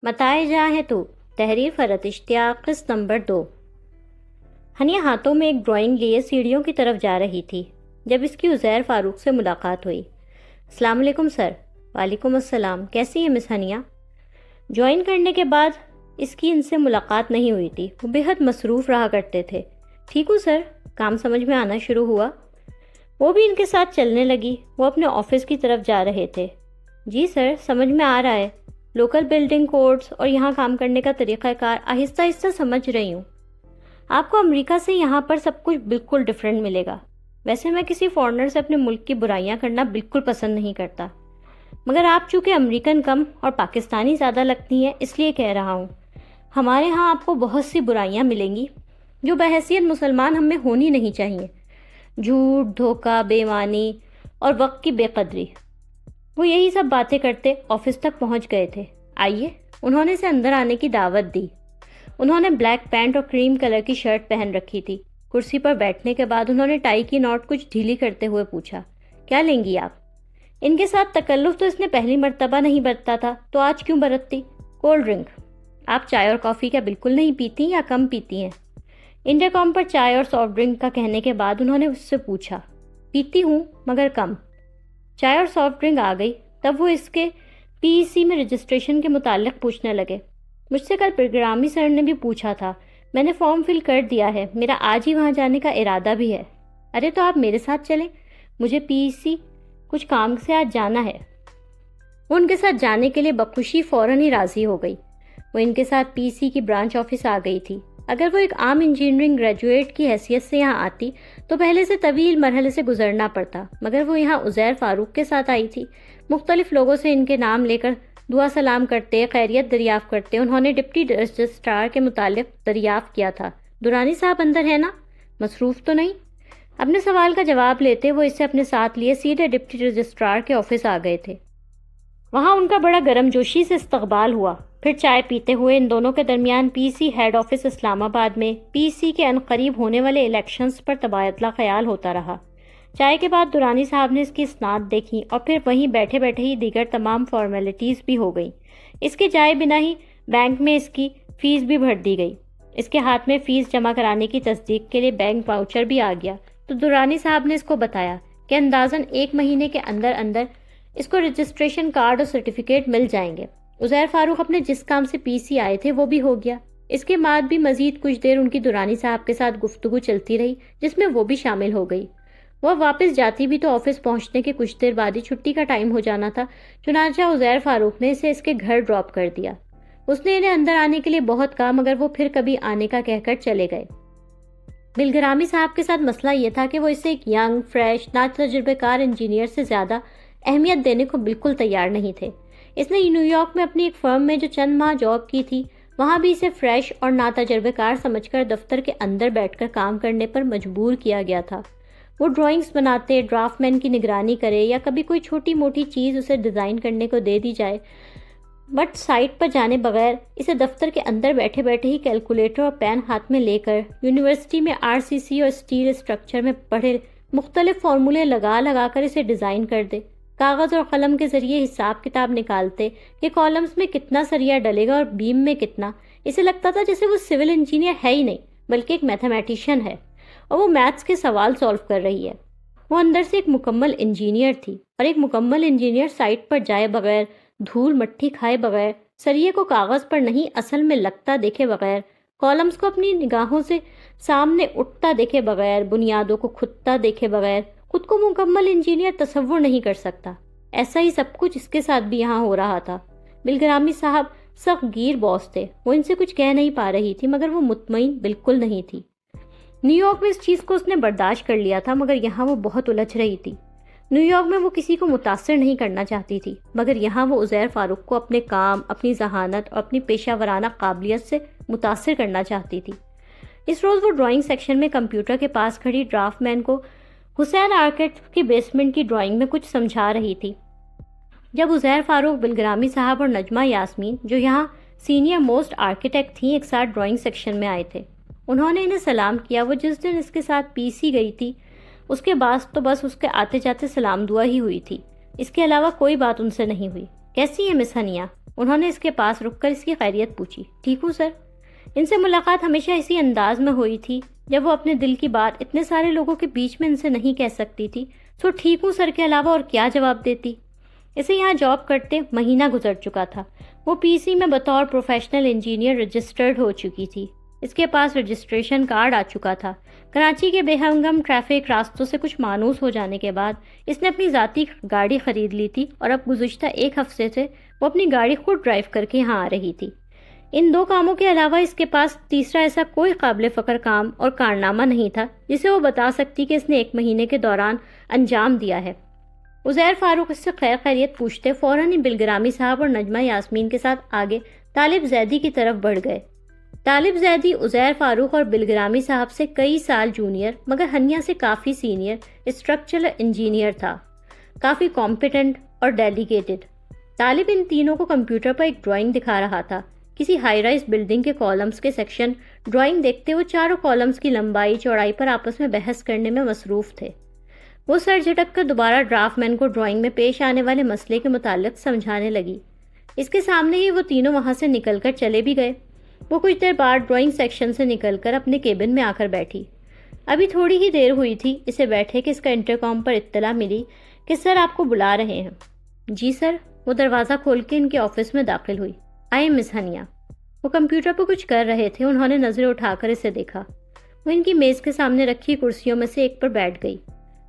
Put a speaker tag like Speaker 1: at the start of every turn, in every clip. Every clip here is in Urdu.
Speaker 1: متائے جا ہے تو تحریر فرحت اشتیاق قسط نمبر 2۔ ہنیا ہاتھوں میں ایک ڈرائنگ لیے سیڑھیوں کی طرف جا رہی تھی جب اس کی عزیر فاروق سے ملاقات ہوئی۔ السلام علیکم سر۔ وعلیکم السلام، کیسی ہیں مس ہنیا؟ جوائن کرنے کے بعد اس کی ان سے ملاقات نہیں ہوئی تھی، وہ بے حد مصروف رہا کرتے تھے۔ ٹھیک ہوں سر، کام سمجھ میں آنا شروع ہوا؟ وہ بھی ان کے ساتھ چلنے لگی۔ وہ اپنے آفس کی طرف جا رہے تھے۔ جی سر، سمجھ میں آ رہا ہے، لوکل بلڈنگ کوڈز اور یہاں کام کرنے کا طریقہ کار آہستہ آہستہ سمجھ رہی ہوں۔ آپ کو امریکہ سے یہاں پر سب کچھ بالکل ڈیفرنٹ ملے گا۔ ویسے میں کسی فورنر سے اپنے ملک کی برائیاں کرنا بالکل پسند نہیں کرتا، مگر آپ چونکہ امریکن کم اور پاکستانی زیادہ لگتی ہیں اس لیے کہہ رہا ہوں۔ ہمارے ہاں آپ کو بہت سی برائیاں ملیں گی جو بحیثیت مسلمان ہم میں ہونی نہیں چاہیے۔ جھوٹ، دھوکہ، بے ایمانی اور وقت کی بے قدری۔ وہ یہی سب باتیں کرتے آفس تک پہنچ گئے تھے۔ آئیے، انہوں نے اسے اندر آنے کی دعوت دی۔ انہوں نے بلیک پینٹ اور کریم کلر کی شرٹ پہن رکھی تھی۔ کرسی پر بیٹھنے کے بعد انہوں نے ٹائی کی نوٹ کچھ ڈھیلی کرتے ہوئے پوچھا، کیا لیں گی آپ؟ ان کے ساتھ تکلف تو اس نے پہلی مرتبہ نہیں برتا تھا، تو آج کیوں برتتی؟ Cold drink. آپ چائے اور کافی کیا بالکل نہیں پیتی یا کم پیتی ہیں؟ انٹرکام پر چائے اور سافٹ ڈرنک کا کہنے کے بعد انہوں نے اس سے پوچھا۔ پیتی ہوں مگر کم۔ چائے اور سافٹ ڈرنک آ گئی تب وہ اس کے پی ای سی میں رجسٹریشن کے متعلق پوچھنے لگے۔ مجھ سے کل پروگرامی سر نے بھی پوچھا تھا، میں نے فارم فل کر دیا ہے، میرا آج ہی وہاں جانے کا ارادہ بھی ہے۔ ارے تو آپ میرے ساتھ چلیں، مجھے پی ای سی کچھ کام سے آج جانا ہے۔ وہ ان کے ساتھ جانے کے لیے بخوشی فوراً ہی راضی ہو گئی۔ وہ ان کے ساتھ پی ای سی کی برانچ آفس آ گئی تھی۔ اگر وہ ایک عام انجینئرنگ گریجویٹ کی حیثیت سے یہاں آتی تو پہلے سے طویل مرحلے سے گزرنا پڑتا، مگر وہ یہاں عزیر فاروق کے ساتھ آئی تھی۔ مختلف لوگوں سے ان کے نام لے کر دعا سلام کرتے، خیریت دریافت کرتے انہوں نے ڈپٹی رجسٹرار کے متعلق دریافت کیا تھا، درانی صاحب اندر ہے نا؟ مصروف تو نہیں؟ اپنے سوال کا جواب لیتے وہ اسے اپنے ساتھ لیے سیدھے ڈپٹی رجسٹرار کے آفس آ گئے تھے۔ وہاں ان کا بڑا گرم جوشی سے استقبال ہوا۔ پھر چائے پیتے ہوئے ان دونوں کے درمیان پی سی ہیڈ آفس اسلام آباد میں پی سی کے عنقریب ہونے والے الیکشنز پر تبادلہ خیال ہوتا رہا۔ چائے کے بعد درانی صاحب نے اس کی اسناد دیکھی اور پھر وہیں بیٹھے بیٹھے ہی دیگر تمام فارمیلٹیز بھی ہو گئیں۔ اس کے جائے بنا ہی بینک میں اس کی فیس بھی بھر دی گئی۔ اس کے ہاتھ میں فیس جمع کرانے کی تصدیق کے لیے بینک واؤچر بھی آ گیا تو درانی صاحب نے اس کو بتایا کہ اندازاً 1 مہینے کے اندر اندر اس کو رجسٹریشن کارڈ اور سرٹیفکیٹ مل جائیں گے۔ عزیر فاروق اپنے جس کام سے پی سی آئے تھے وہ بھی ہو گیا۔ اس کے بعد بھی مزید کچھ دیر ان کی درانی صاحب کے ساتھ گفتگو چلتی رہی جس میں وہ بھی شامل ہو گئی۔ وہ واپس جاتی بھی تو آفس پہنچنے کے کچھ دیر بعد ہی چھٹی کا ٹائم ہو جانا تھا، چنانچہ عزیر فاروق نے اسے اس کے گھر ڈراپ کر دیا۔ اس نے انہیں اندر آنے کے لیے بہت کہا مگر وہ پھر کبھی آنے کا کہہ کر چلے گئے۔ بلگرامی صاحب کے ساتھ مسئلہ یہ تھا کہ وہ اسے ایک ینگ، فریش، نا تجربہ کار انجینئر سے زیادہ اہمیت دینے کو بالکل تیار نہیں تھے۔ اس نے نیو یارک میں اپنی ایک فرم میں جو چند ماہ جاب کی تھی وہاں بھی اسے فریش اور نا تجربہ کار سمجھ کر دفتر کے اندر بیٹھ کر کام کرنے پر مجبور کیا گیا تھا۔ وہ ڈرائنگز بناتے، ڈرافٹ مین کی نگرانی کرے یا کبھی کوئی چھوٹی موٹی چیز اسے ڈیزائن کرنے کو دے دی جائے، بٹ سائٹ پر جانے بغیر اسے دفتر کے اندر بیٹھے بیٹھے ہی کیلکولیٹر اور پین ہاتھ میں لے کر یونیورسٹی میں آر سی سی اور اسٹیل اسٹرکچر میں پڑھے مختلف فارمولے لگا لگا کر اسے ڈیزائن کر دے۔ کاغذ اور قلم کے ذریعے حساب کتاب نکالتے کہ کالمز میں کتنا سریا ڈلے گا اور بیم میں کتنا۔ اسے لگتا تھا جیسے وہ سول انجینئر ہے ہی نہیں بلکہ ایک میتھمیٹیشین ہے اور وہ میتھس کے سوال سالو کر رہی ہے۔ وہ اندر سے ایک مکمل انجینئر تھی، اور ایک مکمل انجینئر سائٹ پر جائے بغیر، دھول مٹی کھائے بغیر، سریے کو کاغذ پر نہیں اصل میں لگتا دیکھے بغیر، کالمز کو اپنی نگاہوں سے سامنے اٹھتا دیکھے بغیر، بنیادوں کو کھدتا دیکھے بغیر خود کو مکمل انجینئر تصور نہیں کر سکتا۔ ایسا ہی سب کچھ اس کے ساتھ بھی یہاں ہو رہا تھا۔ بلگرامی صاحب سخت گیر باس تھے، وہ ان سے کچھ کہہ نہیں پا رہی تھی مگر وہ مطمئن بالکل نہیں تھی۔ نیو یارک میں اس چیز کو اس نے برداشت کر لیا تھا مگر یہاں وہ بہت الجھ رہی تھی۔ نیو یارک میں وہ کسی کو متاثر نہیں کرنا چاہتی تھی مگر یہاں وہ عزیر فاروق کو اپنے کام، اپنی ذہانت اور اپنی پیشہ ورانہ قابلیت سے متاثر کرنا چاہتی تھی۔ اس روز وہ ڈرائنگ سیکشن میں کمپیوٹر کے پاس کھڑی ڈرافٹ مین کو حسین آرکیٹیکٹ کی بیسمنٹ کی ڈرائنگ میں کچھ سمجھا رہی تھی جب عزیر فاروق، بلگرامی صاحب اور نجمہ یاسمین جو یہاں سینئر موسٹ آرکیٹیکٹ تھیں ایک ساتھ ڈرائنگ سیکشن میں آئے تھے۔ انہوں نے انہیں سلام کیا۔ وہ جس دن اس کے ساتھ پی سی گئی تھی اس کے بعد تو بس اس کے آتے جاتے سلام دعا ہی ہوئی تھی۔ اس کے علاوہ کوئی بات ان سے نہیں ہوئی۔ کیسی ہے مس ہنیہ؟ انہوں نے اس کے پاس رک کر اس کی خیریت پوچھی۔ ٹھیک ہوں سر۔ ان سے ملاقات ہمیشہ اسی انداز میں ہوئی تھی جب وہ اپنے دل کی بات اتنے سارے لوگوں کے بیچ میں ان سے نہیں کہہ سکتی تھی، سو ٹھیک ہوں سر کے علاوہ اور کیا جواب دیتی؟ اسے یہاں جاب کرتے مہینہ گزر چکا تھا۔ وہ پی سی میں بطور پروفیشنل انجینئر رجسٹرڈ ہو چکی تھی۔ اس کے پاس رجسٹریشن کارڈ آ چکا تھا۔ کراچی کے بے ہنگم ٹریفک راستوں سے کچھ مانوس ہو جانے کے بعد اس نے اپنی ذاتی گاڑی خرید لی تھی اور اب گزشتہ ایک ہفتے سے وہ اپنی گاڑی خود ڈرائیو کر کے یہاں آ رہی تھی۔ ان دو کاموں کے علاوہ اس کے پاس تیسرا ایسا کوئی قابل فخر کام اور کارنامہ نہیں تھا جسے وہ بتا سکتی کہ اس نے ایک مہینے کے دوران انجام دیا ہے۔ عزیر فاروق اس سے خیر خیریت پوچھتے فوراً ہی بلگرامی صاحب اور نجمہ یاسمین کے ساتھ آگے طالب زیدی کی طرف بڑھ گئے۔ طالب زیدی عزیر فاروق اور بلگرامی صاحب سے کئی سال جونیئر مگر ہنیہ سے کافی سینئر اسٹرکچرل انجینئر تھا، کافی کمپیٹنٹ اور ڈیلیگیٹڈ۔ طالب ان تینوں کو کمپیوٹر پر ایک ڈرائنگ دکھا رہا تھا۔ کسی ہائی رائز بلڈنگ کے کالمز کے سیکشن ڈرائنگ دیکھتے وہ چاروں کالمز کی لمبائی چوڑائی پر آپس میں بحث کرنے میں مصروف تھے۔ وہ سر جھٹک کر دوبارہ ڈرافٹ مین کو ڈرائنگ میں پیش آنے والے مسئلے کے متعلق سمجھانے لگی۔ اس کے سامنے ہی وہ تینوں وہاں سے نکل کر چلے بھی گئے۔ وہ کچھ دیر بعد ڈرائنگ سیکشن سے نکل کر اپنے کیبن میں آ کر بیٹھی۔ ابھی تھوڑی ہی دیر ہوئی تھی اسے بیٹھے کہ اس کا انٹرکام پر اطلاع ملی کہ سر آپ کو بلا رہے ہیں۔ جی سر۔ وہ دروازہ کھول کے ان کے آفس میں داخل ہوئی۔ آئے مس ہنیہ۔ وہ کمپیوٹر پر کچھ کر رہے تھے۔ انہوں نے نظریں اٹھا کر اسے دیکھا۔ وہ ان کی میز کے سامنے رکھی کرسیوں میں سے ایک پر بیٹھ گئی۔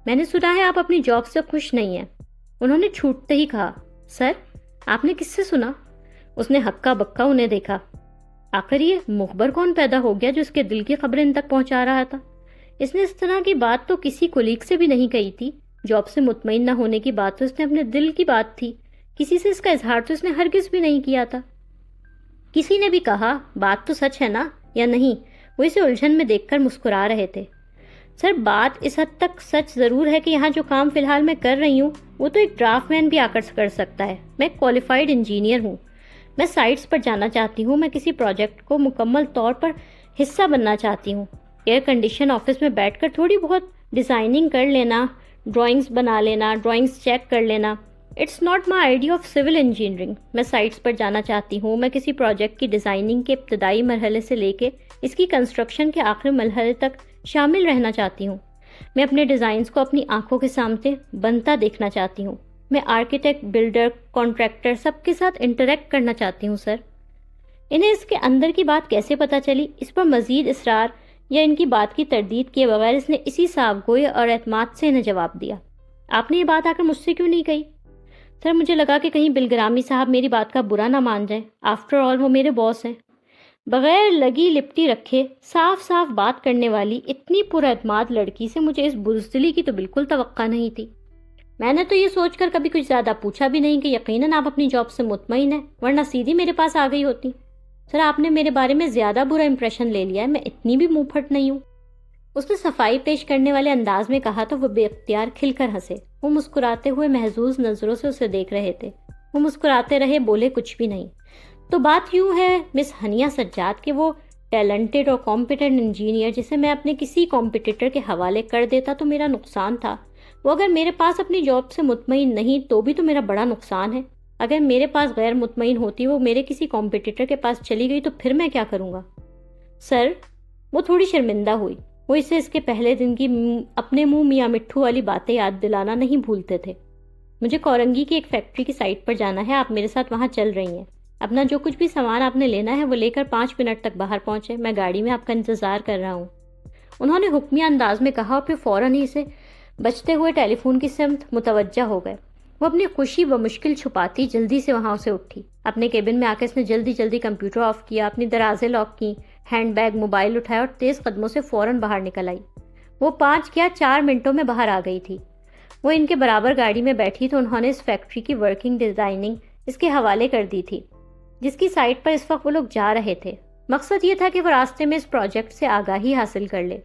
Speaker 1: میں نے سنا ہے آپ اپنی جاب سے خوش نہیں ہیں۔ انہوں نے چھوٹتے ہی کہا۔ سر آپ نے کس سے سنا؟ اس نے ہکا بکا انہیں دیکھا۔ آخر یہ مخبر کون پیدا ہو گیا جو اس کے دل کی خبریں ان تک پہنچا رہا تھا؟ اس نے اس طرح کی بات تو کسی کولیگ سے بھی نہیں کہی تھی۔ جاب سے مطمئن نہ ہونے کی بات تو اس نے اپنے دل کی بات تھی، کسی سے اس کا اظہار تو اس نے ہرگز بھی نہیں کیا تھا۔ کسی نے بھی کہا بات تو سچ ہے نا یا نہیں؟ وہ اسے الجھن میں دیکھ کر مسکرا رہے تھے۔ سر بات اس حد تک سچ ضرور ہے کہ یہاں جو کام فی الحال میں کر رہی ہوں وہ تو ایک ڈرافٹ مین بھی آ کر سکتا ہے۔ میں کوالیفائڈ انجینئر ہوں۔ میں سائٹس پر جانا چاہتی ہوں۔ میں کسی پروجیکٹ کو مکمل طور پر حصہ بننا چاہتی ہوں۔ ایئر کنڈیشن آفس میں بیٹھ کر تھوڑی بہت ڈیزائننگ کر لینا، ڈرائنگز بنا لینا، ڈرائنگز چیک کر لینا، it's not my idea of civil engineering. میں سائٹس پر جانا چاہتی ہوں۔ میں کسی پروجیکٹ کی ڈیزائننگ کے ابتدائی مرحلے سے لے کے اس کی کنسٹرکشن کے آخری مرحلے تک شامل رہنا چاہتی ہوں۔ میں اپنے ڈیزائنز کو اپنی آنکھوں کے سامنے بنتا دیکھنا چاہتی ہوں۔ میں آرکیٹیکٹ، بلڈر، کانٹریکٹر سب کے ساتھ انٹریکٹ کرنا چاہتی ہوں سر۔ انہیں اس کے اندر کی بات کیسے پتہ چلی؟ اس پر مزید اصرار یا ان کی بات کی تردید کیے بغیر اس نے اسی صاف گوئی اور اعتماد سے انہیں جواب دیا۔ آپ نے یہ بات آ کر مجھ سے کیوں نہیں کہی؟ سر مجھے لگا کہ کہیں بلگرامی صاحب میری بات کا برا نہ مان جائیں۔ آفٹر آل وہ میرے باس ہیں۔ بغیر لگی لپٹی رکھے صاف صاف بات کرنے والی اتنی پر اعتماد لڑکی سے مجھے اس بزدلی کی تو بالکل توقع نہیں تھی۔ میں نے تو یہ سوچ کر کبھی کچھ زیادہ پوچھا بھی نہیں کہ یقیناً آپ اپنی جاب سے مطمئن ہیں، ورنہ سیدھی میرے پاس آ گئی ہوتی۔ سر آپ نے میرے بارے میں زیادہ برا امپریشن لے لیا ہے، میں اتنی بھی منہ پھٹ نہیں ہوں۔ اس نے صفائی پیش کرنے والے انداز میں کہا تو وہ بے اختیار کھل کر ہنسے۔ وہ مسکراتے ہوئے محظوظ نظروں سے اسے دیکھ رہے تھے۔ وہ مسکراتے رہے، بولے کچھ بھی نہیں۔ تو بات یوں ہے مس ہنیہ سجاد کہ وہ ٹیلنٹڈ اور کمپیٹنٹ انجینئر جسے میں اپنے کسی کمپیٹیٹر کے حوالے کر دیتا تو میرا نقصان تھا، وہ اگر میرے پاس اپنی جاب سے مطمئن نہیں تو بھی تو میرا بڑا نقصان ہے۔ اگر میرے پاس غیر مطمئن ہوتی وہ میرے کسی کمپیٹیٹر کے پاس چلی گئی تو پھر میں کیا کروں گا؟ سر وہ تھوڑی شرمندہ ہوئی۔ وہ اسے اس کے پہلے دن کی اپنے منہ میاں مٹھو والی باتیں یاد دلانا نہیں بھولتے تھے۔ مجھے کورنگی کی ایک فیکٹری کی سائٹ پر جانا ہے، آپ میرے ساتھ وہاں چل رہی ہیں۔ اپنا جو کچھ بھی سامان آپ نے لینا ہے وہ لے کر 5 منٹ تک باہر پہنچے، میں گاڑی میں آپ کا انتظار کر رہا ہوں۔ انہوں نے حکمیہ انداز میں کہا اور پھر فوراً ہی اسے بجتے ہوئے ٹیلی فون کی سمت متوجہ ہو گئے۔ وہ اپنی خوشی بمشکل چھپاتی جلدی سے وہاں سے اٹھی۔ اپنے کیبن میں آ کے اس نے جلدی کمپیوٹر آف کیا، اپنی درازیں لاک کی، ہینڈ بیگ موبائل اٹھایا اور تیز قدموں سے فوراً باہر نکل آئی۔ وہ 5 یا 4 منٹوں میں باہر آ گئی تھی۔ وہ ان کے برابر گاڑی میں بیٹھی تو انہوں نے اس فیکٹری کی ورکنگ ڈیزائننگ اس کے حوالے کر دی تھی جس کی سائٹ پر اس وقت وہ لوگ جا رہے تھے۔ مقصد یہ تھا کہ وہ راستے میں اس پروجیکٹ سے آگاہی حاصل کر لے۔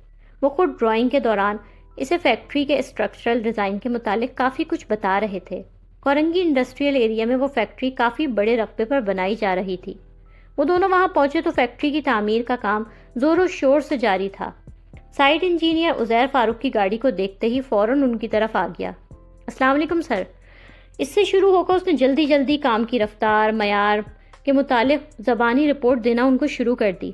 Speaker 1: وہ خود ڈرائنگ کے دوران اسے فیکٹری کے اسٹرکچرل ڈیزائن کے متعلق کافی کچھ بتا رہے تھے۔ کورنگی انڈسٹریل ایریا میں وہ فیکٹری کافی بڑے رقبے پر بنائی جا رہی تھی۔ وہ دونوں وہاں پہنچے تو فیکٹری کی تعمیر کا کام زور و شور سے جاری تھا۔ سائٹ انجینئر عزیر فاروق کی گاڑی کو دیکھتے ہی فوراً ان کی طرف آ گیا۔ السلام علیکم سر۔ اس سے شروع ہو کر اس نے جلدی جلدی کام کی رفتار معیار کے متعلق زبانی رپورٹ دینا ان کو شروع کر دی۔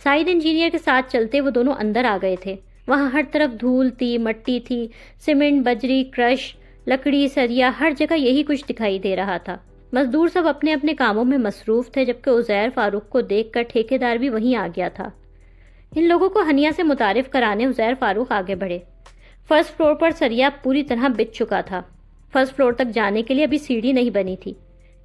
Speaker 1: سائٹ انجینئر کے ساتھ چلتے وہ دونوں اندر آ گئے تھے۔ وہاں ہر طرف دھول تھی، مٹی تھی، سیمنٹ، بجری، کرش، لکڑی، سریا، ہر جگہ یہی کچھ دکھائی دے رہا تھا۔ مزدور سب اپنے اپنے کاموں میں مصروف تھے، جبکہ عزیر فاروق کو دیکھ کر ٹھیکیدار بھی وہیں آ گیا تھا۔ ان لوگوں کو ہنیا سے متعارف کرانے عزیر فاروق آگے بڑھے۔ فرسٹ فلور پر سریا پوری طرح بچ چکا تھا۔ فرسٹ فلور تک جانے کے لیے ابھی سیڑھی نہیں بنی تھی۔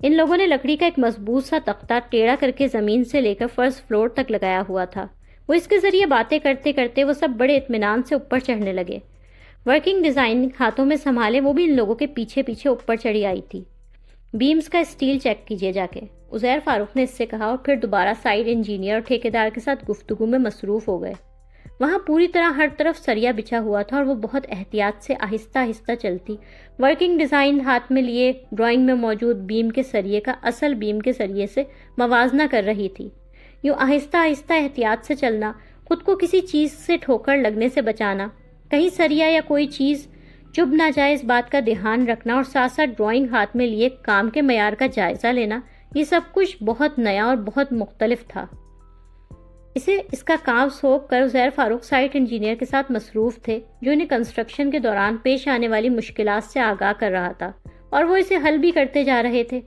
Speaker 1: ان لوگوں نے لکڑی کا ایک مضبوط سا تختہ ٹیڑھا کر کے زمین سے لے کر فرسٹ فلور تک لگایا ہوا تھا۔ وہ اس کے ذریعے باتیں کرتے کرتے وہ سب بڑے اطمینان سے اوپر چڑھنے لگے۔ ورکنگ ڈیزائن ہاتھوں میں سنبھالے وہ بھی ان لوگوں کے پیچھے پیچھے اوپر چڑھی آئی تھی۔ بیمز کا اسٹیل چیک کیجیے جا کے، عزیر فاروق نے اس سے کہا، اور پھر دوبارہ سائٹ انجینئر اور ٹھیکیدار کے ساتھ گفتگو میں مصروف ہو گئے۔ وہاں پوری طرح ہر طرف سریا بچھا ہوا تھا اور وہ بہت احتیاط سے آہستہ آہستہ چلتی، ورکنگ ڈیزائن ہاتھ میں لیے ڈرائنگ میں موجود بیم کے سریے کا اصل بیم کے سریے سے موازنہ کر رہی تھی۔ یوں آہستہ آہستہ احتیاط سے چلنا، خود کو کسی چیز سے ٹھوکر لگنے سے بچانا، کہیں سریا یا کوئی چیز چبھ نہ جائے اس بات کا دھیان رکھنا، اور ساتھ ساتھ ڈرائنگ ہاتھ میں لیے کام کے معیار کا جائزہ لینا، یہ سب کچھ بہت نیا اور بہت مختلف تھا۔ اس کا کام سونپ کر عزیر فاروق سائٹ انجینئر کے ساتھ مصروف تھے، جو انہیں کنسٹرکشن کے دوران پیش آنے والی مشکلات سے آگاہ کر رہا تھا، اور وہ اسے حل بھی کرتے جا رہے تھے۔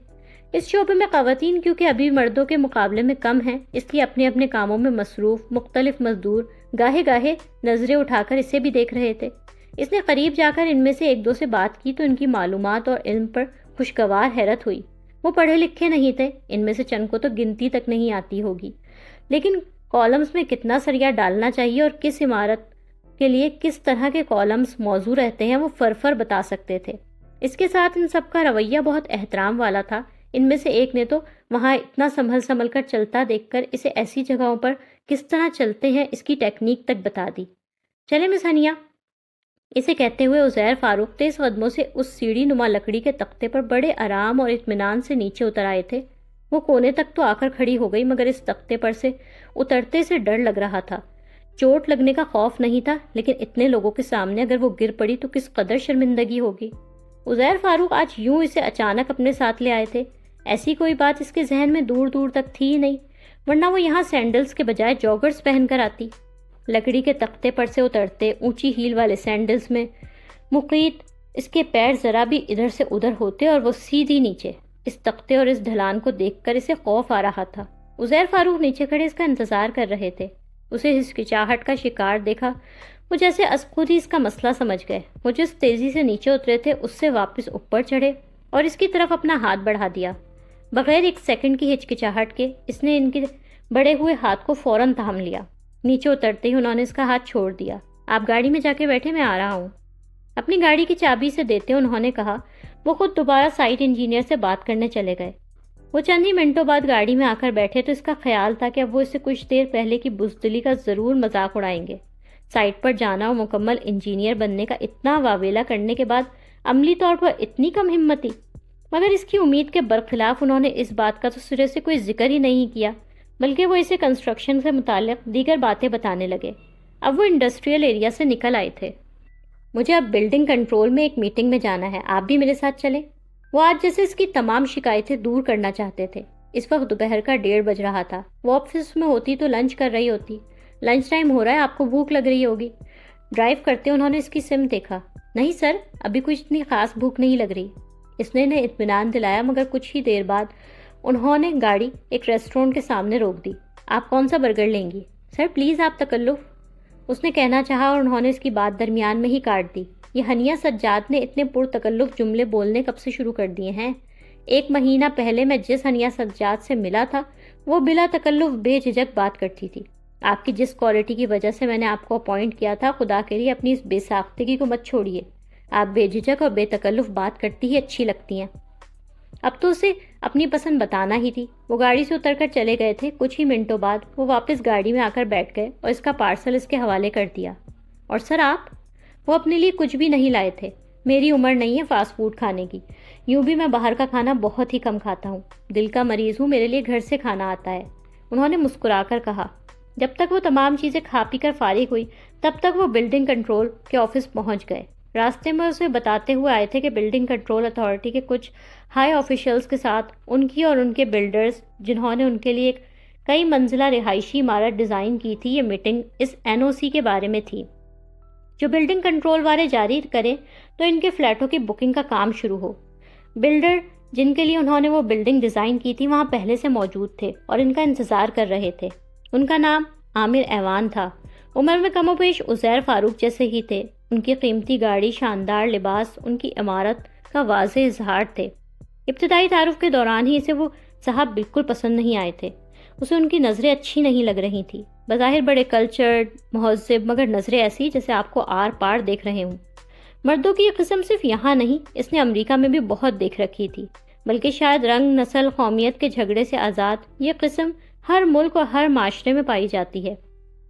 Speaker 1: اس شعبے میں خواتین کیونکہ ابھی مردوں کے مقابلے میں کم ہیں، اس لیے اپنے اپنے کاموں میں مصروف مختلف مزدور گاہے گاہے نظریں اٹھا کر اسے بھی دیکھ رہے تھے۔ اس نے قریب جا کر ان میں سے ایک دو سے بات کی تو ان کی معلومات اور علم پر خوشگوار حیرت ہوئی۔ وہ پڑھے لکھے نہیں تھے، ان میں سے چند کو تو گنتی تک نہیں آتی ہوگی، لیکن کالمز میں کتنا سریا ڈالنا چاہیے اور کس عمارت کے لیے کس طرح کے کالمز موزوں رہتے ہیں وہ فرفر بتا سکتے تھے۔ اس کے ساتھ ان سب کا رویہ بہت احترام والا تھا۔ ان میں سے ایک نے تو وہاں اتنا سنبھل کر چلتا دیکھ کر اسے ایسی جگہوں پر کس طرح چلتے ہیں اس کی ٹیکنیک تک بتا دی۔ چلے مس ہنیا، اسے کہتے ہوئے عزیر فاروق تیز قدموں سے اس سیڑھی نما لکڑی کے تختے پر بڑے آرام اور اطمینان سے نیچے اتر آئے تھے۔ وہ کونے تک تو آ کر کھڑی ہو گئی، مگر اس تختے پر سے اترتے سے ڈر لگ رہا تھا۔ چوٹ لگنے کا خوف نہیں تھا، لیکن اتنے لوگوں کے سامنے اگر وہ گر پڑی تو کس قدر شرمندگی ہوگی۔ عزیر فاروق آج یوں اسے اچانک اپنے ساتھ لے آئے تھے، ایسی کوئی بات اس کے ذہن میں دور دور تک تھی ہی نہیں، ورنہ وہ یہاں سینڈلز کے بجائے جاگرز پہن کر آتی۔ لکڑی کے تختے پر سے اترتے اونچی ہیل والے سینڈلز میں مقید اس کے پیر ذرا بھی ادھر سے ادھر ہوتے اور وہ سیدھی نیچے۔ اس تختے اور اس ڈھلان کو دیکھ کر اسے خوف آ رہا تھا۔ عزیر فاروق نیچے کھڑے اس کا انتظار کر رہے تھے۔ اسے ہچکچاہٹ کا شکار دیکھا، وہ جیسے از خود ہی اس کا مسئلہ سمجھ گئے۔ وہ جس تیزی سے نیچے اترے تھے اس سے واپس اوپر چڑھے اور اس کی طرف اپنا ہاتھ بڑھا دیا۔ بغیر ایک سیکنڈ کی ہچکچاہٹ کے اس نے ان کے بڑے ہوئے ہاتھ کو فوراً تھام لیا۔ نیچے اترتے ہی انہوں نے اس کا ہاتھ چھوڑ دیا۔ آپ گاڑی میں جا کے بیٹھے، میں آ رہا ہوں۔ اپنی گاڑی کی چابی سے دیتے انہوں نے کہا۔ وہ خود دوبارہ سائٹ انجینئر سے بات کرنے چلے گئے۔ وہ چند ہی منٹوں بعد گاڑی میں آ کر بیٹھے تو اس کا خیال تھا کہ اب وہ اسے کچھ دیر پہلے کی بزدلی کا ضرور مذاق اڑائیں گے۔ سائٹ پر جانا اور مکمل انجینئر بننے کا اتنا واویلا کرنے کے بعد عملی طور پر اتنی کم ہمتی، مگر اس کی امید کے برخلاف انہوں نے اس بات کا تو سرے سے کوئی ذکر ہی نہیں کیا، بلکہ وہ اسے کنسٹرکشن سے متعلق دیگر باتیں بتانے لگے۔ اب وہ انڈسٹریل ایریا سے نکل آئے تھے۔ مجھے اب بلڈنگ کنٹرول میں ایک میٹنگ میں جانا ہے، آپ بھی میرے ساتھ چلیں۔ وہ آج جیسے اس کی تمام شکایتیں دور کرنا چاہتے تھے۔ اس وقت دوپہر کا 1:30 بج رہا تھا۔ وہ آفس میں ہوتی تو لنچ کر رہی ہوتی۔ لنچ ٹائم ہو رہا ہے، آپ کو بھوک لگ رہی ہوگی۔ ڈرائیو کرتے انہوں نے اس کی سمت دیکھا۔ نہیں سر، ابھی کچھ اتنی خاص بھوک نہیں لگ رہی۔ اس نے انہیں اطمینان دلایا، مگر کچھ ہی دیر بعد انہوں نے گاڑی ایک ریسٹورینٹ کے سامنے روک دی۔ آپ کون سا برگر لیں گی؟ سر پلیز آپ تکلف، اس نے کہنا چاہا اور انہوں نے اس کی بات درمیان میں ہی کاٹ دی۔ یہ ہنیا سجاد نے اتنے پرتکلف جملے بولنے کب سے شروع کر دیے ہیں؟ 1 مہینہ پہلے میں جس ہنیا سجاد سے ملا تھا وہ بلا تکلف بے جھجک بات کرتی تھی۔ آپ کی جس کوالٹی کی وجہ سے میں نے آپ کو اپوائنٹ کیا تھا، خدا کے لیے اپنی اس بے ساختگی کو مت چھوڑیے۔ آپ بے جھجک اور بے تکلف بات کرتی ہی اچھی لگتی ہیں۔ اب تو اسے اپنی پسند بتانا ہی تھی۔ وہ گاڑی سے اتر کر چلے گئے تھے۔ کچھ ہی منٹوں بعد وہ واپس گاڑی میں آ کر بیٹھ گئے اور اس کا پارسل اس کے حوالے کر دیا۔ اور سر آپ؟ وہ اپنے لیے کچھ بھی نہیں لائے تھے۔ میری عمر نہیں ہے فاسٹ فوڈ کھانے کی، یوں بھی میں باہر کا کھانا بہت ہی کم کھاتا ہوں۔ دل کا مریض ہوں، میرے لیے گھر سے کھانا آتا ہے، انہوں نے مسکرا کر کہا۔ جب تک وہ تمام چیزیں کھا پی کر فارغ ہوئی تب تک وہ بلڈنگ کنٹرول کے آفس پہنچ گئے۔ راستے میں اسے بتاتے ہوئے آئے تھے کہ بلڈنگ کنٹرول اتھارٹی کے کچھ ہائی آفیشلز کے ساتھ ان کی اور ان کے بلڈرز جنہوں نے ان کے لیے ایک کئی منزلہ رہائشی عمارت ڈیزائن کی تھی، یہ میٹنگ اس NOC کے بارے میں تھی جو بلڈنگ کنٹرول والے جاری کریں تو ان کے فلیٹوں کی بکنگ کا کام شروع ہو۔ بلڈر جن کے لیے انہوں نے وہ بلڈنگ ڈیزائن کی تھی وہاں پہلے سے موجود تھے اور ان کا انتظار کر رہے تھے۔ ان کا نام عامر ایوان تھا۔ عمر میں کم و بیش عزیر فاروق جیسے ہی تھے۔ ان کی قیمتی گاڑی، شاندار لباس، ان کی عمارت کا واضح اظہار تھے۔ ابتدائی تعارف کے دوران ہی اسے وہ صاحب بالکل پسند نہیں آئے تھے۔ اسے ان کی نظریں اچھی نہیں لگ رہی تھیں۔ بظاہر بڑے کلچرڈ، مہذب، مگر نظریں ایسی جیسے آپ کو آر پار دیکھ رہے ہوں۔ مردوں کی یہ قسم صرف یہاں نہیں، اس نے امریکہ میں بھی بہت دیکھ رکھی تھی، بلکہ شاید رنگ، نسل، قومیت کے جھگڑے سے آزاد یہ قسم ہر ملک اور ہر معاشرے میں پائی جاتی ہے۔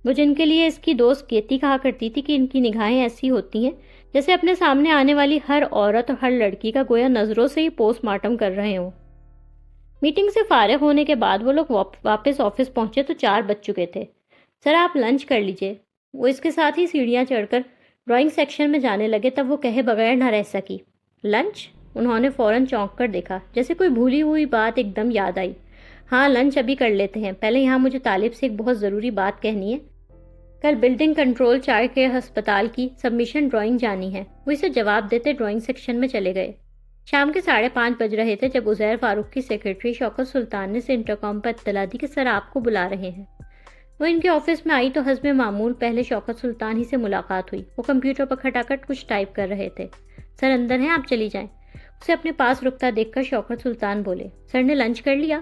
Speaker 1: وہ جن کے لیے اس کی دوست کیتی کہا کرتی تھی کہ ان کی نگاہیں ایسی ہوتی ہیں جیسے اپنے سامنے آنے والی ہر عورت اور ہر لڑکی کا گویا نظروں سے ہی پوسٹ مارٹم کر رہے ہوں۔ میٹنگ سے فارغ ہونے کے بعد وہ لوگ واپس آفس پہنچے تو 4 بج چکے تھے۔ سر آپ لنچ کر لیجئے۔ وہ اس کے ساتھ ہی سیڑھیاں چڑھ کر ڈرائنگ سیکشن میں جانے لگے تب وہ کہے بغیر نہ رہ سکی۔ لنچ؟ انہوں نے فوراً چونک کر دیکھا، جیسے کوئی بھولی ہوئی بات ایک دم یاد آئی۔ ہاں لنچ ابھی کر لیتے ہیں، پہلے یہاں مجھے طالب سے ایک بہت ضروری بات کہنی ہے۔ کل بلڈنگ کنٹرول چائلڈ کیئر ہسپتال کی سبمیشن ڈرائنگ جانی ہے۔ وہ اسے جواب دیتے ڈرائنگ سیکشن میں چلے گئے۔ شام کے 5:30 بج رہے تھے جب عزیر فاروق کی سیکرٹری شوکت سلطان نے اسے انٹرکام پر اطلاع دی کہ سر آپ کو بلا رہے ہیں۔ وہ ان کے آفس میں آئی تو حسب معمول پہلے شوکت سلطان ہی سے ملاقات ہوئی۔ وہ کمپیوٹر پر کھٹاکھٹ کچھ ٹائپ کر رہے تھے۔ سر اندر ہیں، آپ چلی جائیں۔ اسے اپنے پاس رکتا دیکھ کر شوکت سلطان بولے، سر نے لنچ کر لیا؟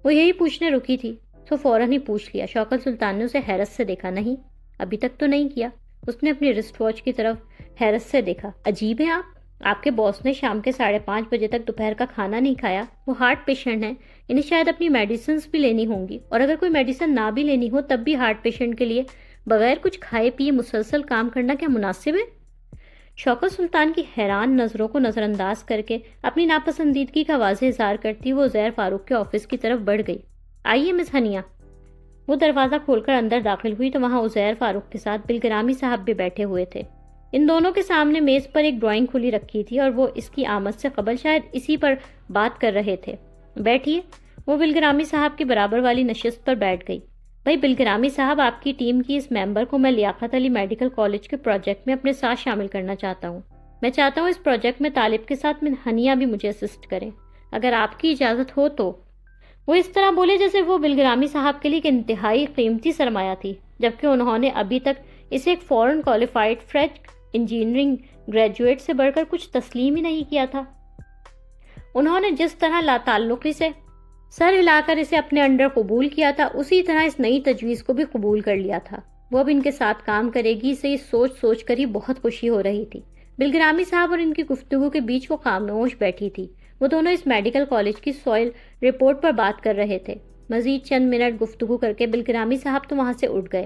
Speaker 1: وہ یہی پوچھنے رکی تھی تو فوراً ہی پوچھ لیا۔ شوکت سلطان نے اسے حیرت سے دیکھا۔ نہیں، ابھی تک تو نہیں کیا۔ اس نے اپنی رسٹ واچ کی طرف حیرت سے دیکھا۔ عجیب ہے آپ کے باس نے شام کے 5:30 بجے تک دوپہر کا کھانا نہیں کھایا۔ وہ ہارٹ پیشنٹ ہیں، انہیں شاید اپنی میڈیسنز بھی لینی ہوں گی، اور اگر کوئی میڈیسن نہ بھی لینی ہو تب بھی ہارٹ پیشنٹ کے لیے بغیر کچھ کھائے پیے مسلسل کام کرنا کیا مناسب ہے؟ شوکت سلطان کی حیران نظروں کو نظر انداز کر کے اپنی ناپسندیدگی کا واضح اظہار کرتی وہ عزیر فاروق کے آفس کی طرف بڑھ گئی۔ آئیے مس ہنیا۔ وہ دروازہ کھول کر اندر داخل ہوئی تو وہاں عزیر فاروق کے ساتھ بلگرامی صاحب بھی بیٹھے ہوئے تھے۔ ان دونوں کے سامنے میز پر ایک ڈرائنگ کھلی رکھی تھی اور وہ اس کی آمد سے قبل شاید اسی پر بات کر رہے تھے۔ بیٹھیے۔ وہ بلگرامی صاحب کی برابر والی نشست پر بیٹھ گئی۔ بھائی بلگرامی صاحب، آپ کی ٹیم کی اس ممبر کو میں لیاقت علی میڈیکل کالج کے پروجیکٹ میں اپنے ساتھ شامل کرنا چاہتا ہوں۔ میں چاہتا ہوں اس پروجیکٹ میں طالب کے ساتھ ہنیا بھی مجھے اسسٹ کریں، اگر آپ کی اجازت ہو تو۔ وہ اس طرح بولے جیسے وہ بلگرامی صاحب کے لیے ایک انتہائی قیمتی سرمایہ تھی، جبکہ انہوں نے ابھی تک اسے ایک فورن کوالیفائڈ فریش انجینئرنگ گریجویٹ سے بڑھ کر کچھ تسلیم ہی نہیں کیا تھا۔ انہوں نے جس طرح لا تعلقی سے سر ہلا کر اسے اپنے انڈر قبول کیا تھا، اسی طرح اس نئی تجویز کو بھی قبول کر لیا تھا۔ وہ اب ان کے ساتھ کام کرے گی، اسے سوچ کر ہی بہت خوشی ہو رہی تھی۔ بلگرامی صاحب اور ان کی گفتگو کے بیچ وہ خاموش بیٹھی تھی۔ وہ دونوں اس میڈیکل کالج کی سوئل رپورٹ پر بات کر رہے تھے۔ مزید چند منٹ گفتگو کر کے بلگرامی صاحب تو وہاں سے اٹھ گئے۔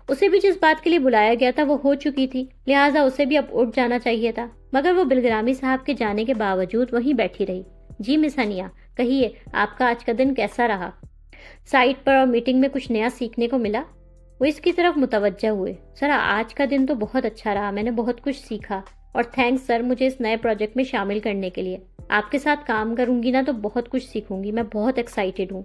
Speaker 1: اسے بھی جس بات کے لیے بلایا گیا تھا وہ ہو چکی تھی، لہٰذا اسے بھی اب اٹھ جانا چاہیے تھا، مگر وہ بلگرامی صاحب کے جانے کے باوجود وہیں بیٹھی رہی۔ جی مس ہنیا، کہیے آپ کا آج کا دن کیسا رہا؟ سائٹ پر اور میٹنگ میں کچھ نیا سیکھنے کو ملا؟ وہ اس کی طرف متوجہ ہوئے۔ سر آج کا دن تو بہت اچھا رہا، میں نے بہت کچھ سیکھا، اور تھینکس سر مجھے اس نئے پروجیکٹ میں شامل کرنے کے لیے۔ آپ کے ساتھ کام کروں گی نا تو بہت کچھ سیکھوں گی، میں بہت ایکسائٹیڈ ہوں۔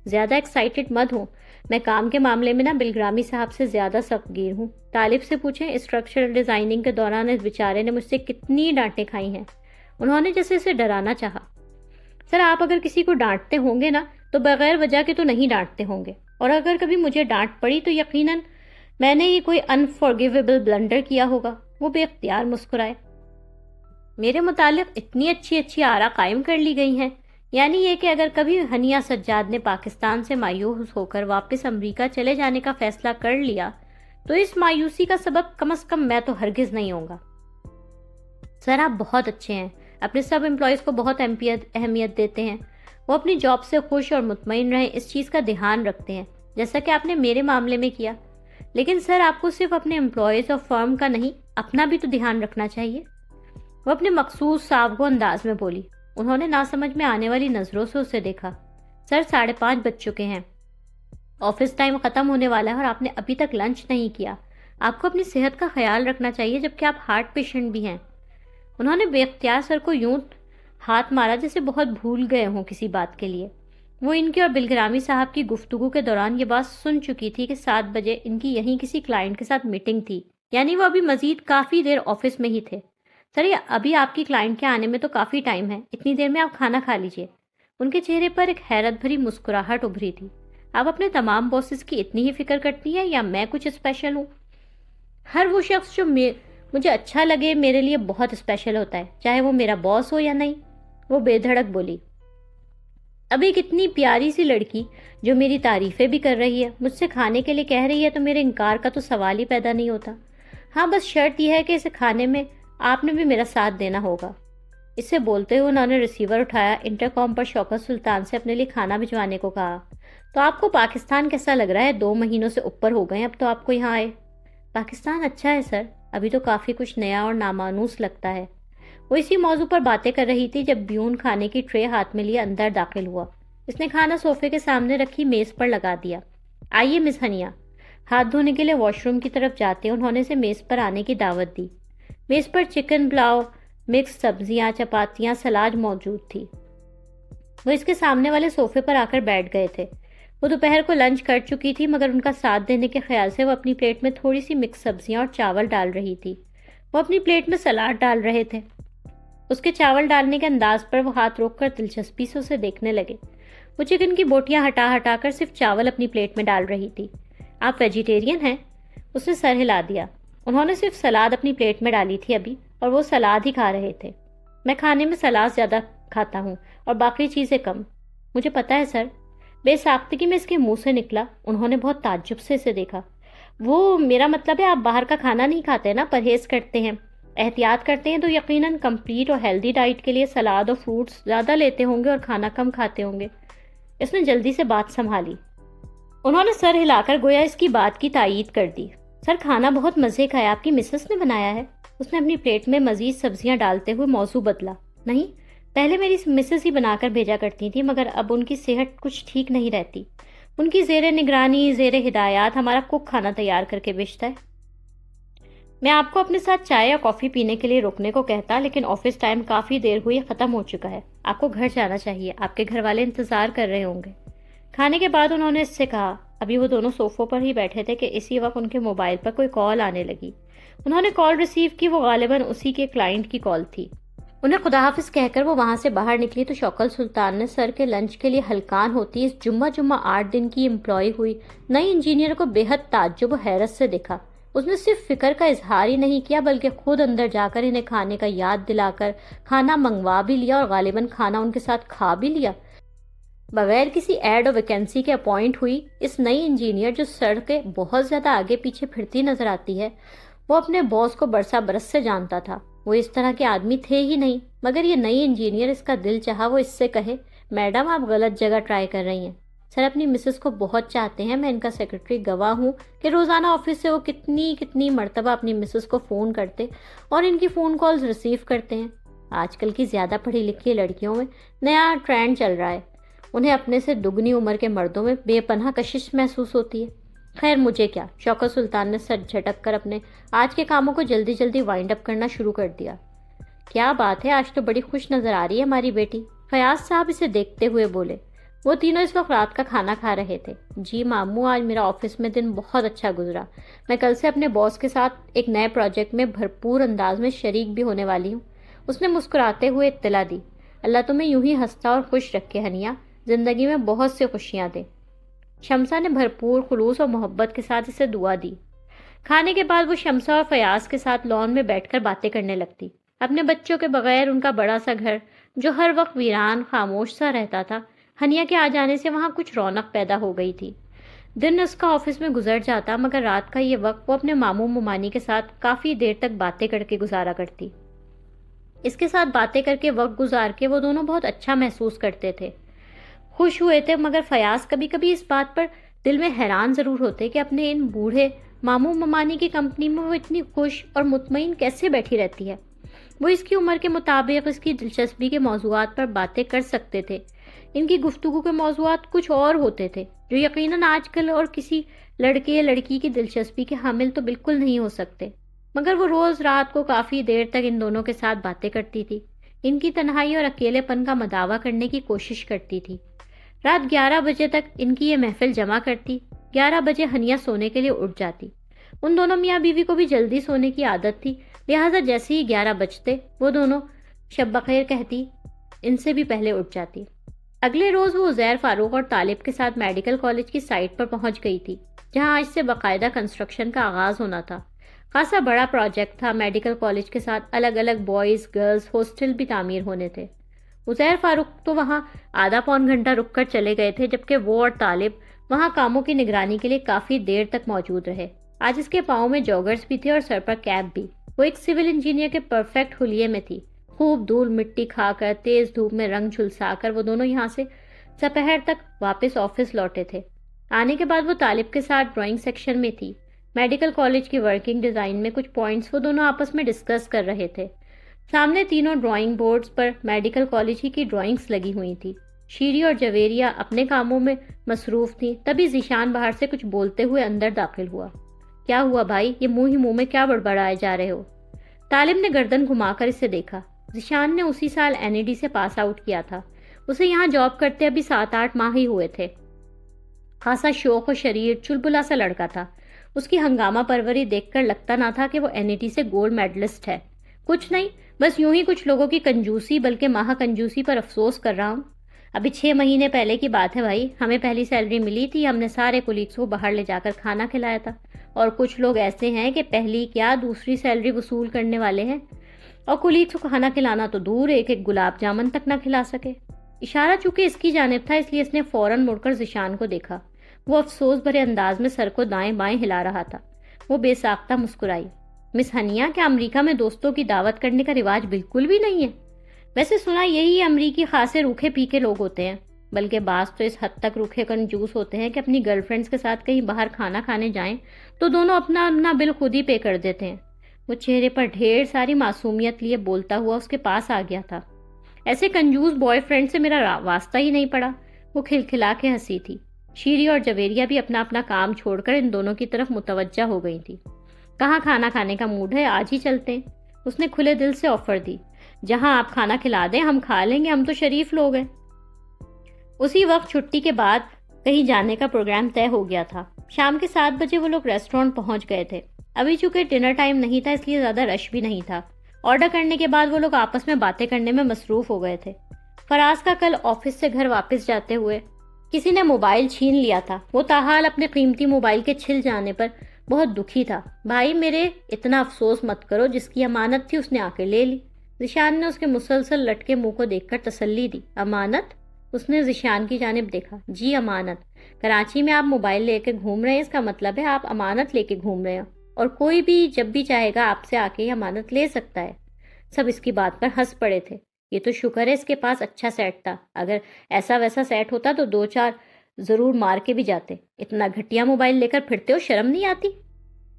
Speaker 1: زیادہ ایکسائٹیڈ مت ہوں، میں کام کے معاملے میں نا بلگرامی صاحب سے زیادہ سخت گیر ہوں۔ طالب سے پوچھیں اسٹرکچرل ڈیزائننگ کے دوران اس بیچارے نے مجھ سے کتنی ڈانٹیں کھائی ہیں۔ انہوں نے جیسے اسے ڈرانا چاہا۔ سر آپ اگر کسی کو ڈانٹتے ہوں گے نا تو بغیر وجہ کے تو نہیں ڈانٹتے ہوں گے، اور اگر کبھی مجھے ڈانٹ پڑی تو یقیناً میں نے یہ کوئی انفارگیویبل بلنڈر کیا ہوگا۔ وہ بے اختیار مسکرائے۔ میرے متعلق اتنی اچھی آراء قائم کر لی گئی ہیں، یعنی یہ کہ اگر کبھی ہنیا سجاد نے پاکستان سے مایوس ہو کر واپس امریکہ چلے جانے کا فیصلہ کر لیا تو اس مایوسی کا سبب کم از کم میں تو ہرگز نہیں ہوں گا۔ سر آپ بہت اچھے ہیں، اپنے سب امپلائیز کو بہت اہمیت دیتے ہیں، وہ اپنی جاب سے خوش اور مطمئن رہیں اس چیز کا دھیان رکھتے ہیں، جیسا کہ آپ نے میرے معاملے میں کیا۔ لیکن سر آپ کو صرف اپنے امپلائیز اور فرم کا نہیں، اپنا بھی تو دھیان رکھنا چاہیے۔ وہ اپنے مخصوص صاحب انداز میں بولی۔ انہوں نے ناسمجھ میں آنے والی نظروں سے اسے دیکھا۔ سر 5:30 بج چکے ہیں، آفس ٹائم ختم ہونے والا ہے اور آپ نے ابھی تک لنچ نہیں کیا۔ آپ کو اپنی صحت کا خیال رکھنا چاہیے، جبکہ آپ ہارٹ پیشنٹ بھی ہیں۔ انہوں نے بے اختیار سر کو یوں ہاتھ مارا جیسے بہت بھول گئے ہوں کسی بات کے لیے۔ وہ ان کی اور بلگرامی صاحب کی گفتگو کے دوران یہ بات سن چکی تھی کہ 7 بجے ان کی یہیں کسی کلائنٹ کے ساتھ میٹنگ تھی، یعنی وہ ابھی مزید کافی دیر آفس میں ہی تھے۔ سر یہ ابھی آپ کی کلائنٹ کے آنے میں تو کافی ٹائم ہے، اتنی دیر میں آپ کھانا کھا لیجئے۔ ان کے چہرے پر ایک حیرت بھری مسکراہٹ ابھری تھی۔ آپ اپنے تمام باسز کی اتنی ہی فکر کرتی ہیں یا میں کچھ اسپیشل ہوں؟ ہر وہ شخص جو مجھے اچھا لگے میرے لیے بہت اسپیشل ہوتا ہے، چاہے وہ میرا باس ہو یا نہیں، وہ بے دھڑک بولی۔ اب ایک اتنی پیاری سی لڑکی جو میری تعریفیں بھی کر رہی ہے، مجھ سے کھانے کے لیے کہہ رہی ہے تو میرے انکار کا تو سوال ہی پیدا نہیں ہوتا۔ ہاں بس شرط یہ ہے کہ اسے کھانے میں آپ نے بھی میرا ساتھ دینا ہوگا۔ اس سے بولتے ہوئے انہوں نے ریسیور اٹھایا، انٹرکام پر شوکت سلطان سے اپنے لیے کھانا بھجوانے کو کہا۔ تو آپ کو پاکستان کیسا لگ رہا ہے؟ 2 مہینوں سے اوپر ہو گئے اب تو آپ کو یہاں آئے۔ پاکستان اچھا ہے سر، ابھی تو کافی کچھ نیا اور نامانوس لگتا ہے۔ وہ اسی موضوع پر باتیں کر رہی تھی جب بیون کھانے کی ٹرے ہاتھ میں لیے اندر داخل ہوا۔ اس نے کھانا صوفے کے سامنے رکھی میز پر لگا دیا۔ آئیے مس ہنیہ۔ ہاتھ دھونے کے لیے واش روم کی طرف جاتے انہوں نے اسے میز پر آنے کی دعوت دی۔ میز پر چکن پلاؤ، مکس سبزیاں، چپاتیاں، سلاد موجود تھی۔ وہ اس کے سامنے والے صوفے پر آ کر بیٹھ گئے تھے۔ وہ دوپہر کو لنچ کر چکی تھی مگر ان کا ساتھ دینے کے خیال سے وہ اپنی پلیٹ میں تھوڑی سی مکس سبزیاں اور چاول ڈال رہی تھی۔ وہ اپنی پلیٹ میں سلاد ڈال رہے تھے۔ اس کے چاول ڈالنے کے انداز پر وہ ہاتھ روک کر دلچسپی سے اسے دیکھنے لگے۔ وہ چکن کی بوٹیاں ہٹا ہٹا کر صرف چاول اپنی پلیٹ میں ڈال رہی تھی۔ آپ ویجیٹیرین ہیں؟ اس نے سر ہلا دیا۔ انہوں نے صرف سلاد اپنی پلیٹ میں ڈالی تھی ابھی، اور وہ سلاد ہی کھا رہے تھے۔ میں کھانے میں سلاد زیادہ کھاتا ہوں اور باقی چیزیں کم۔ مجھے پتا ہے سر۔ بے ساختگی میں اس کے منہ سے نکلا۔ انہوں نے بہت تعجب سے اسے دیکھا۔ وہ میرا مطلب ہے آپ باہر کا کھانا نہیں کھاتے نا، پرہیز کرتے ہیں، احتیاط کرتے ہیں، تو یقیناً کمپلیٹ اور ہیلدی ڈائٹ کے لیے سلاد اور فروٹس زیادہ لیتے ہوں گے اور کھانا کم کھاتے ہوں گے۔ اس نے جلدی سے بات سنبھالی۔ انہوں نے سر ہلا کر گویا اس کی بات کی تائید کر دی۔ سر کھانا بہت مزے کا ہے، آپ کی مسز نے بنایا ہے؟ اس نے اپنی پلیٹ میں مزید سبزیاں ڈالتے ہوئے موضوع بدلا۔ نہیں، پہلے میری مسز ہی بنا کر بھیجا کرتی تھی مگر اب ان کی صحت کچھ ٹھیک نہیں رہتی۔ ان کی زیر نگرانی، زیر ہدایات ہمارا کک کھانا تیار کر کے بیچتا ہے۔ میں آپ کو اپنے ساتھ چائے یا کافی پینے کے لیے رکنے کو کہتا، لیکن آفس ٹائم کافی دیر ہوئی ختم ہو چکا ہے، آپ کو گھر جانا چاہیے، آپ کے گھر والے انتظار کر رہے ہوں گے۔ کھانے کے بعد انہوں نے اس سے کہا۔ ابھی وہ دونوں صوفوں پر ہی بیٹھے تھے کہ اسی وقت ان کے موبائل پر کوئی کال آنے لگی۔ انہوں نے کال ریسیو کی، وہ غالباً اسی کے کلائنٹ کی کال تھی۔ انہیں خدا حافظ کہہ کر وہ وہاں سے باہر نکلی تو شوکت سلطان نے سر کے لنچ کے لیے ہلکان ہوتی اس جمعہ 8 دن کی امپلائی ہوئی نئی انجینئر کو بے حد تعجب و حیرت سے دیکھا۔ اس نے صرف فکر کا اظہار ہی نہیں کیا بلکہ خود اندر جا کر انہیں کھانے کا یاد دلا کر کھانا منگوا بھی لیا اور غالباً کھانا ان کے ساتھ کھا بھی لیا۔ بغیر کسی ایڈ اور ویکینسی کے اپوائنٹ ہوئی اس نئی انجینئر جو سر کے بہت زیادہ آگے پیچھے پھرتی نظر آتی ہے، وہ اپنے باس کو برسا برس سے جانتا تھا۔ وہ اس طرح کے آدمی تھے ہی نہیں، مگر یہ نئی انجینئر اس کا دل چاہا وہ اس سے کہے، میڈم آپ غلط جگہ ٹرائی کر رہی ہیں، سر اپنی مسز کو بہت چاہتے ہیں، میں ان کا سیکرٹری گواہ ہوں کہ روزانہ آفس سے وہ کتنی مرتبہ اپنی مسز کو فون کرتے اور ان کی فون کالز ریسیو کرتے ہیں۔ آج کل کی زیادہ پڑھی لکھی لڑکیوں میں نیا ٹرینڈ چل رہا ہے، انہیں اپنے سے دگنی عمر کے مردوں میں بے پناہ کشش محسوس ہوتی ہے۔ خیر مجھے کیا، شوکت سلطان نے سر جھٹک کر اپنے آج کے کاموں کو جلدی جلدی وائنڈ اپ کرنا شروع کر دیا۔ کیا بات ہے، آج تو بڑی خوش نظر آ رہی ہے ہماری بیٹی، فیاض صاحب اسے دیکھتے ہوئے بولے۔ وہ تینوں اس وقت رات کا کھانا کھا رہے تھے۔ جی ماموں، آج میرا آفس میں دن بہت اچھا گزرا، میں کل سے اپنے باس کے ساتھ ایک نئے پروجیکٹ میں بھرپور انداز میں شریک بھی ہونے والی ہوں۔ اس نے مسکراتے ہوئے اطلاع دی۔ اللہ تمہیں یوں ہی ہنستا اور خوش رکھے ہنیہ، زندگی میں بہت سے خوشیاں دے۔ شمسا نے بھرپور خلوص اور محبت کے ساتھ اسے دعا دی۔ کھانے کے بعد وہ شمسا اور فیاض کے ساتھ لان میں بیٹھ کر باتیں کرنے لگتی۔ اپنے بچوں کے بغیر ان کا بڑا سا گھر جو ہر وقت ویران خاموش سا رہتا تھا، ہنیہ کے آ جانے سے وہاں کچھ رونق پیدا ہو گئی تھی۔ دن اس کا آفس میں گزر جاتا مگر رات کا یہ وقت وہ اپنے ماموں ممانی کے ساتھ کافی دیر تک باتیں کر کے گزارا کرتی۔ اس کے ساتھ باتیں کر کے وقت گزار کے وہ دونوں بہت اچھا محسوس کرتے تھے، خوش ہوئے تھے، مگر فیاض کبھی کبھی اس بات پر دل میں حیران ضرور ہوتے کہ اپنے ان بوڑھے ماموں ممانی کی کمپنی میں وہ اتنی خوش اور مطمئن کیسے بیٹھی رہتی ہے۔ وہ اس کی عمر کے مطابق اس کی دلچسپی کے موضوعات پر باتیں کر سکتے تھے۔ ان کی گفتگو کے موضوعات کچھ اور ہوتے تھے جو یقیناً آج کل اور کسی لڑکے یا لڑکی کی دلچسپی کے حامل تو بالکل نہیں ہو سکتے، مگر وہ روز رات کو کافی دیر تک ان دونوں کے ساتھ باتیں کرتی تھی، ان کی تنہائی اور اکیلے پن کا مداوع کرنے کی کوشش کرتی تھی۔ رات 11 بجے تک ان کی یہ محفل جمع کرتی۔ 11 بجے ہنیا سونے کے لیے اٹھ جاتی۔ ان دونوں میاں بیوی کو بھی جلدی سونے کی عادت تھی، لہٰذا جیسے ہی 11 بجتے وہ دونوں شب بخیر کہتی، ان سے بھی پہلے اٹھ جاتی۔ اگلے روز وہ عزیر فاروق اور طالب کے ساتھ میڈیکل کالج کی سائٹ پر پہنچ گئی تھی، جہاں آج سے باقاعدہ کنسٹرکشن کا آغاز ہونا تھا۔ خاصا بڑا پروجیکٹ تھا۔ میڈیکل کالج کے ساتھ الگ الگ بوائز گرلز ہاسٹل بھی تعمیر ہونے تھے۔ عزیر فاروق تو وہاں آدھا پون گھنٹہ رک کر چلے گئے تھے، جبکہ وہ اور طالب وہاں کاموں کی نگرانی کے لیے کافی دیر تک موجود رہے۔ آج اس کے پاؤں میں جوگرز بھی تھے اور سر پر کیپ بھی۔ وہ ایک سول انجینئر کے پرفیکٹ حلیے میں تھی۔ خوب دھول مٹی کھا کر، تیز دھوپ میں رنگ جھلسا کر وہ دونوں یہاں سے دوپہر تک واپس آفس لوٹے تھے۔ آنے کے بعد وہ طالب کے ساتھ ڈرائنگ سیکشن میں تھی۔ میڈیکل کالج کی ورکنگ ڈیزائن میں کچھ پوائنٹس وہ دونوں آپس میں ڈسکس کر رہے تھے۔ سامنے تینوں ڈرائنگ بورڈز پر میڈیکل کالج ہی کی ڈرائنگز لگی ہوئی تھی۔ شیری اور جویریہ اپنے کاموں میں مصروف تھیں، تبھی ذیشان باہر سے کچھ بولتے ہوئے اندر داخل ہوا۔ کیا ہوا بھائی، یہ منہ ہی منہ میں کیا بڑبڑائے جا رہے ہو؟ طالب نے گردن گھما کر اسے دیکھا۔ ذیشان نے اسی سال NED سے پاس آؤٹ کیا تھا۔ اسے یہاں جاب کرتے ابھی 7-8 ماہ ہی ہوئے تھے۔ خاصا شوق و شریر، چلبلا سا لڑکا تھا۔ اس کی ہنگامہ پروری دیکھ کر لگتا نہ تھا کہ وہ NED سے گولڈ میڈلسٹ ہے۔ کچھ نہیں، بس یوں ہی کچھ لوگوں کی کنجوسی، بلکہ ماہ کنجوسی پر افسوس کر رہا ہوں۔ ابھی 6 مہینے پہلے کی بات ہے بھائی، ہمیں پہلی سیلری ملی تھی، ہم نے سارے کولیگس کو باہر لے جا کر کھانا کھلایا تھا، اور کچھ لوگ ایسے ہیں کہ پہلی کیا دوسری سیلری وصول کرنے والے ہیں، اور کولیگس کو کھانا کھلانا تو دور، ایک ایک گلاب جامن تک نہ کھلا سکے۔ اشارہ چونکہ اس کی جانب تھا، اس لیے اس نے فوراً مڑ کر ذیشان کو دیکھا۔ وہ افسوس بھرے انداز میں سر کو دائیں بائیں ہلا رہا تھا۔ وہ بے ساختہ مسکرائی۔ مس ہنیا، کیا امریکہ میں دوستوں کی دعوت کرنے کا رواج بالکل بھی نہیں ہے؟ ویسے سنا یہی امریکی خاصے روکھے پھیکے لوگ ہوتے ہیں، بلکہ بعض تو اس حد تک روکھے کنجوس ہوتے ہیں کہ اپنی گرل فرینڈز کے ساتھ کہیں باہر کھانا کھانے جائیں تو دونوں اپنا اپنا بل خود ہی پے کر دیتے ہیں۔ وہ چہرے پر ڈھیر ساری معصومیت لیے بولتا ہوا اس کے پاس آ گیا تھا۔ ایسے کنجوس بوائے فرینڈ سے میرا واسطہ ہی نہیں پڑا۔ وہ کھلکھلا کے ہنسی تھی۔ شیری اور جویریہ بھی اپنا اپنا کام چھوڑ کر ان دونوں کی طرف متوجہ ہو گئی تھی۔ کہاں کھانا کھانے کا موڈ ہے، آج ہی چلتے ہیں، اس نے کھلے دل سے آفر دی۔ جہاں آپ کھانا کھلا دیں ہم کھا لیں گے، ہم تو شریف لوگ ہیں۔ اسی وقت چھٹی کے بعد کہیں جانے کا پروگرام طے ہو گیا تھا۔ شام کے 7 بجے وہ لوگ ریسٹورینٹ پہنچ گئے تھے۔ ابھی چونکہ ڈنر ٹائم نہیں تھا، اس لیے زیادہ رش بھی نہیں تھا۔ آرڈر کرنے کے بعد وہ لوگ آپس میں باتیں کرنے میں مصروف ہو گئے تھے۔ فراز کا کل آفس سے گھر واپس جاتے ہوئے کسی نے موبائل چھین لیا تھا۔ وہ تاحال اپنے قیمتی موبائل کے چھل جانے پر بہت دکھی تھا۔ بھائی میرے اتنا افسوس مت کرو، جس کی امانت تھی اس نے آ کے لے لی۔ ذیشان نے اس کے مسلسل لٹکے منہ کو دیکھ کر تسلی دی۔ امانت؟ اس نے ذیشان کی جانب دیکھا۔ جی امانت۔ کراچی میں آپ موبائل لے کے گھوم رہے ہیں، اس کا مطلب ہے آپ امانت لے کے گھوم رہے ہیں، اور کوئی بھی جب بھی چاہے گا آپ سے آ کے یہ امانت لے سکتا ہے۔ سب اس کی بات پر ہنس پڑے تھے۔ یہ تو شکر ہے اس کے پاس اچھا سیٹ تھا، اگر ایسا ویسا سیٹ ہوتا تو 2-4 ضرور مار کے بھی جاتے۔ اتنا گھٹیا موبائل لے کر پھرتے ہو، شرم نہیں آتی؟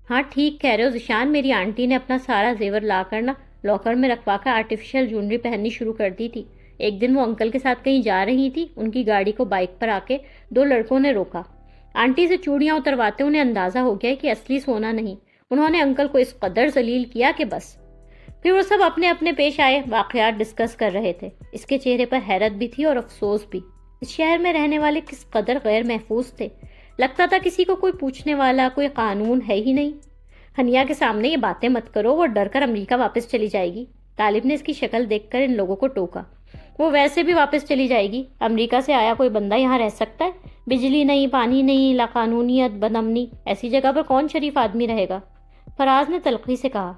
Speaker 1: ہاں ٹھیک کہہ رہے ہو ذیشان، میری آنٹی نے اپنا سارا زیور لا کر لاکر میں رکھوا کر آرٹیفیشل جونری پہننی شروع کر دی تھی۔ ایک دن وہ انکل کے ساتھ کہیں جا رہی تھی، ان کی گاڑی کو بائک پر آ کے 2 لڑکوں نے روکا۔ آنٹی سے چوڑیاں اترواتے انہیں اندازہ ہو گیا کہ اصلی سونا نہیں۔ انہوں نے انکل کو اس قدر ذلیل کیا کہ بس۔ پھر وہ سب اپنے اپنے پیش آئے واقعات ڈسکس کر رہے تھے۔ اس کے چہرے پر حیرت بھی تھی اور افسوس بھی۔ اس شہر میں رہنے والے کس قدر غیر محفوظ تھے، لگتا تھا کسی کو کوئی پوچھنے والا، کوئی قانون ہے ہی نہیں۔ ہنیا کے سامنے یہ باتیں مت کرو، وہ ڈر کر امریکہ واپس چلی جائے گی۔ طالب نے اس کی شکل دیکھ کر ان لوگوں کو ٹوکا۔ وہ ویسے بھی واپس چلی جائے گی، امریکہ سے آیا کوئی بندہ یہاں رہ سکتا ہے؟ بجلی نہیں، پانی نہیں، لاقانونیت، بدامنی، ایسی جگہ پر کون شریف آدمی رہے گا؟ فراز نے تلخی سے کہا۔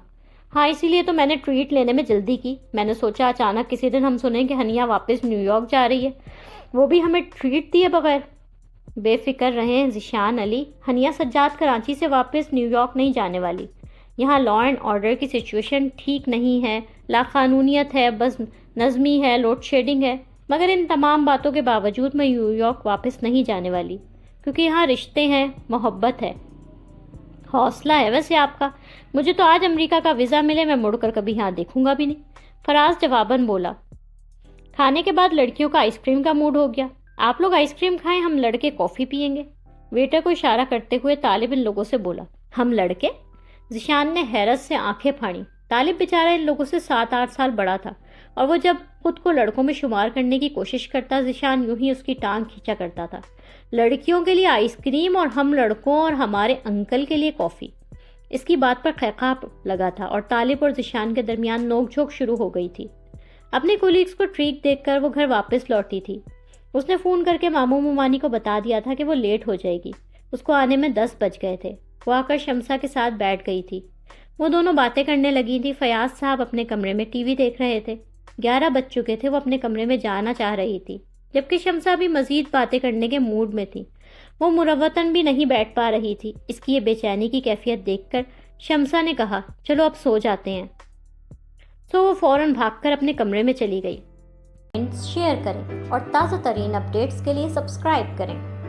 Speaker 1: ہاں اسی لیے تو میں نے ٹریٹ لینے میں جلدی کی۔ میں نے سوچا اچانک کسی دن ہم سنیں کہ ہنیا واپس نیو یارک جا رہی ہے، وہ بھی ہمیں ٹریٹ دیے بغیر۔ بے فکر رہیں ذیشان علی، ہنیا سجاد کراچی سے واپس نیو یارک نہیں جانے والی۔ یہاں لا اینڈ آرڈر کی سچویشن ٹھیک نہیں ہے، لاقانونیت ہے، بس نظمی ہے، لوڈ شیڈنگ ہے، مگر ان تمام باتوں کے باوجود میں نیو یارک واپس نہیں جانے والی، کیونکہ یہاں رشتے ہیں، محبت ہے۔ حوصلہ ہے ویسے آپ کا، مجھے تو آج امریکہ کا ویزا ملے میں مڑ کر کبھی یہاں دیکھوں گا بھی نہیں، فراز جواباً بولا۔ کھانے کے بعد لڑکیوں کا آئس کریم کا موڈ ہو گیا۔ آپ لوگ آئس کریم کھائیں، ہم لڑکے کافی پئیں گے۔ ویٹر کو اشارہ کرتے ہوئے طالب ان لوگوں سے بولا۔ ہم لڑکے؟ ذیشان نے حیرت سے آنکھیں پھاڑی۔ طالب بیچارہ ان لوگوں سے 7-8 سال بڑا تھا، اور وہ جب خود کو لڑکوں میں شمار کرنے کی کوشش کرتا، ذیشان یوں ہی اس کی ٹانگ کھینچا کرتا تھا۔ لڑکیوں کے لیے آئس کریم اور ہم لڑکوں اور ہمارے انکل کے لیے کافی۔ اس کی بات پر قہقہ لگا تھا اور طالب اور ذیشان کے درمیان نوک جھوک شروع ہو گئی تھی۔ اپنے کولیگز کو ٹریٹ دیکھ کر وہ گھر واپس لوٹی تھی۔ اس نے فون کر کے ماموں ممانی کو بتا دیا تھا کہ وہ لیٹ ہو جائے گی۔ اس کو آنے میں 10 بج گئے تھے۔ وہ آ کر شمسا کے ساتھ بیٹھ گئی تھی۔ وہ دونوں باتیں کرنے لگی تھی۔ فیاض صاحب اپنے کمرے میں ٹی وی دیکھ رہے تھے۔ 11 بج چکے تھے۔ وہ اپنے کمرے میں جانا چاہ رہی تھی، جبکہ شمسا بھی مزید باتیں کرنے کے موڈ میں تھی۔ وہ مروتاً بھی نہیں بیٹھ پا رہی تھی۔ اس کی یہ بے چینی کی کیفیت دیکھ کر شمسا نے کہا، چلو اب سو جاتے ہیں۔ سو وہ فوراً بھاگ کر اپنے کمرے میں چلی گئی۔ شیئر کریں اور تازہ ترین اپڈیٹس کے لیے سبسکرائب کریں۔